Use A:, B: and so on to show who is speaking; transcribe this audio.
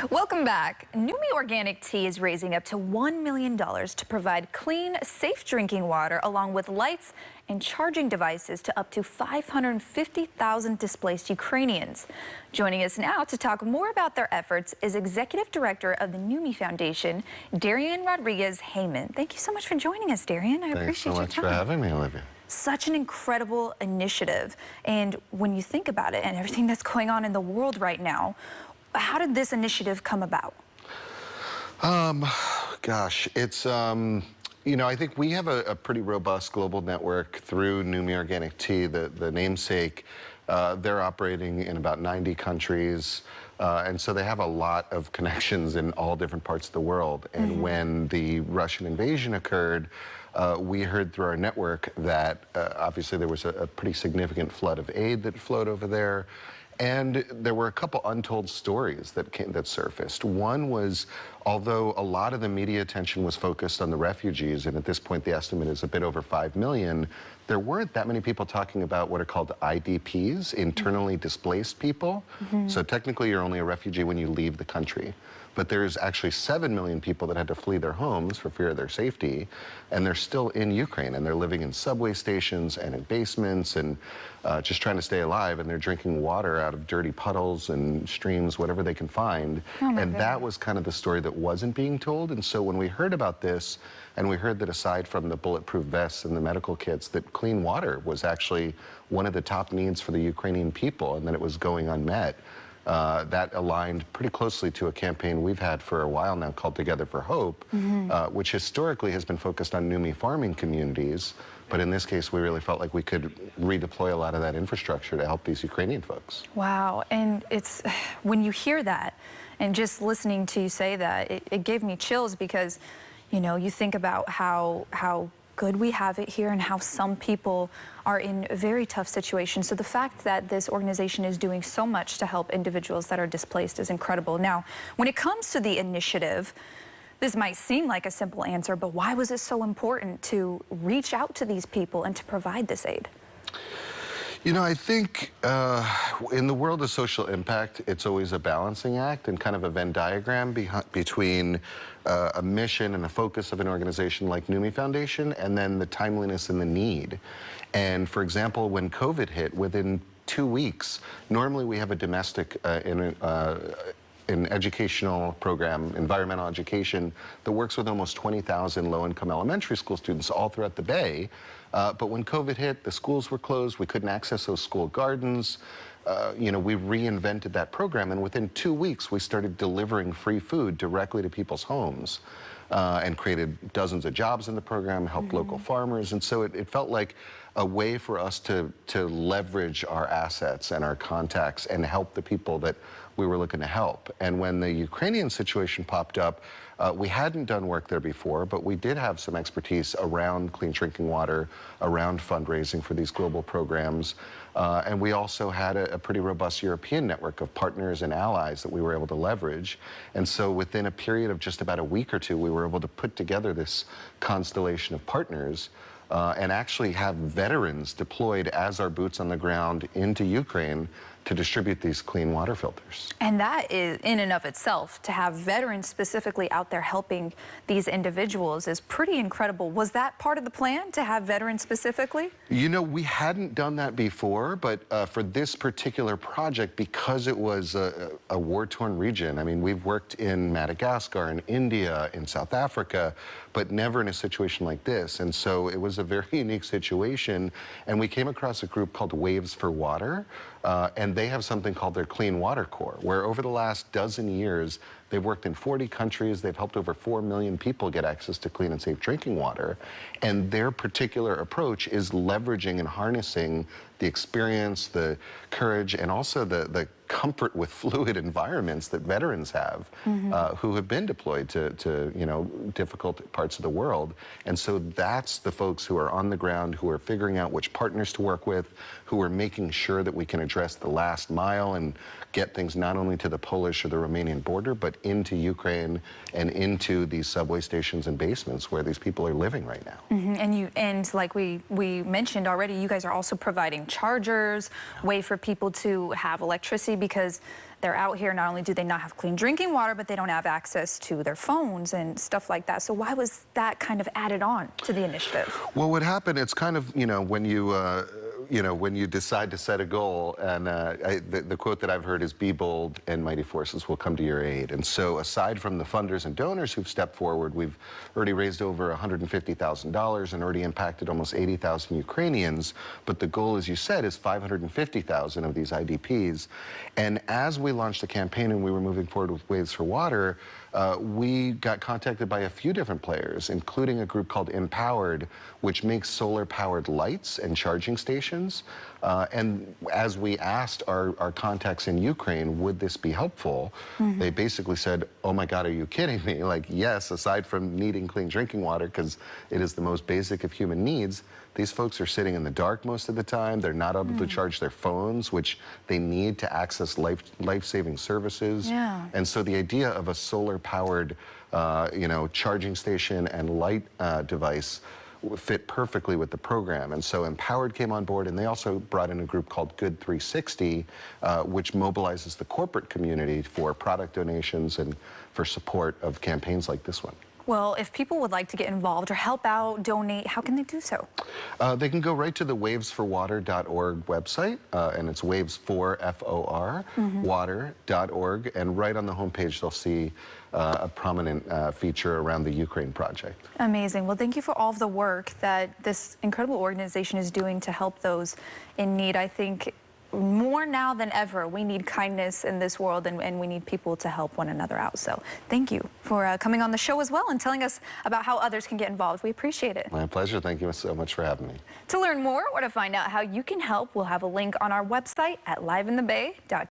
A: Welcome back. Numi Organic Tea is raising up to $1 million to provide clean, safe drinking water along with lights and charging devices to up to 550,000 displaced Ukrainians. Joining us now to talk more about their efforts is Executive Director of the Numi Foundation, Darian Rodriguez-Heyman. Thank you so much for joining us, Darian. I appreciate your time.
B: Thanks so much for having me, Olivia.
A: Such an incredible initiative. And when you think about it and everything that's going on in the world right now, how did this initiative come about?
B: Gosh, it's, you know, I think we have a pretty robust global network through Numi Organic Tea, the namesake. They're operating in about 90 countries, and so they have a lot of connections in all different parts of the world. And when the Russian invasion occurred, we heard through our network that obviously there was a pretty significant flood of aid that flowed over there. And there were a couple untold stories that surfaced. One was, although a lot of the media attention was focused on the refugees, and at this point the estimate is a bit over 5 million, there weren't that many people talking about what are called IDPs, internally displaced people. So technically you're only a refugee when you leave the country. But there's actually 7 million people that had to flee their homes for fear of their safety, and they're still in Ukraine, and they're living in subway stations and in basements and just trying to stay alive, and they're drinking water out of dirty puddles and streams, whatever they can find. And that was kind of the story that wasn't being told. And so when we heard about this, and we heard that aside from the bulletproof vests and the medical kits, that clean water was actually one of the top needs for the Ukrainian people, and that it was going unmet. That aligned pretty closely to a campaign we've had for a while now called Together for Hope, which historically has been focused on Numi farming communities. But in this case, we really felt like we could redeploy a lot of that infrastructure to help these Ukrainian folks.
A: Wow. And it's when you hear that and just listening to you say that, it gave me chills because, you know, you think about how good we have it here and how some people are in very tough situations. So the fact that this organization is doing so much to help individuals that are displaced is incredible. Now, when it comes to the initiative, this might seem like a simple answer, but why was it so important to reach out to these people and to provide this aid?
B: You know, I think in the world of social impact, it's always a balancing act and kind of a Venn diagram between a mission and a focus of an organization like Numi Foundation and then the timeliness and the need. And for example, when COVID hit, within 2 weeks, normally we have a domestic an educational program, environmental education, that works with almost 20,000 low-income elementary school students all throughout the Bay. But when COVID hit, the schools were closed, we couldn't access those school gardens. You know, we reinvented that program, and within 2 weeks, we started delivering free food directly to people's homes and created dozens of jobs in the program, helped local farmers, and so it felt like a way for us to leverage our assets and our contacts and help the people that we were looking to help. And when the Ukrainian situation popped up, we hadn't done work there before, but we did have some expertise around clean drinking water, around fundraising for these global programs. And we also had a pretty robust European network of partners and allies that we were able to leverage. And so within a period of just about a week or two, we were able to put together this constellation of partners and actually have veterans deployed as our boots on the ground into Ukraine to distribute these clean water filters.
A: And that is, in and of itself, to have veterans specifically out there helping these individuals is pretty incredible. Was that part of the plan, to have veterans specifically?
B: You know, we hadn't done that before, but for this particular project, because it was a war-torn region, I mean, we've worked in Madagascar, in India, in South Africa, but never in a situation like this. And so it was a very unique situation. And we came across a group called Waves for Water, and they have something called their Clean Water Corps, where over the last dozen years, they've worked in 40 countries. They've helped over 4 million people get access to clean and safe drinking water. And their particular approach is leveraging and harnessing the experience, the courage, and also the comfort with fluid environments that veterans have who have been deployed to you know, difficult parts of the world. And so that's the folks who are on the ground, who are figuring out which partners to work with, who are making sure that we can address the last mile and get things not only to the Polish or the Romanian border, but into Ukraine and into these subway stations and basements where these people are living right now.
A: And like we mentioned already, you guys are also providing chargers, way for people to have electricity because they're out here. Not only do they not have clean drinking water, but they don't have access to their phones and stuff like that. So why was that kind of added on to the initiative?
B: Well, what happened, it's kind of, when you decide to set a goal, and the quote that I've heard is, be bold and mighty forces will come to your aid. And so aside from the funders and donors who've stepped forward, we've already raised over $150,000 and already impacted almost 80,000 Ukrainians. But the goal, as you said, is 550,000 of these IDPs. And as we launched the campaign and we were moving forward with Waves for Water, we got contacted by a few different players, including a group called Empowered, which makes solar-powered lights and charging stations. And as we asked our contacts in Ukraine, would this be helpful? They basically said, oh my God, are you kidding me? Like, yes, aside from needing clean drinking water, because it is the most basic of human needs, these folks are sitting in the dark most of the time. They're not able to charge their phones, which they need to access life-saving services.
A: Yeah.
B: And so the idea of a solar-powered, charging station and light device fit perfectly with the program. And so Empowered came on board, and they also brought in a group called Good 360, which mobilizes the corporate community for product donations and for support of campaigns like this one.
A: Well, if people would like to get involved or help out, donate, how can they do so?
B: They can go right to the wavesforwater.org website, and it's waves4, F-O-R, water.org, and right on the homepage they'll see a prominent feature around the Ukraine project.
A: Amazing. Well, thank you for all of the work that this incredible organization is doing to help those in need. I think more now than ever, we need kindness in this world, and we need people to help one another out. So thank you for coming on the show as well and telling us about how others can get involved. We appreciate it.
B: My pleasure. Thank you so much for having me.
A: To learn more or to find out how you can help, we'll have a link on our website at liveinthebay.com.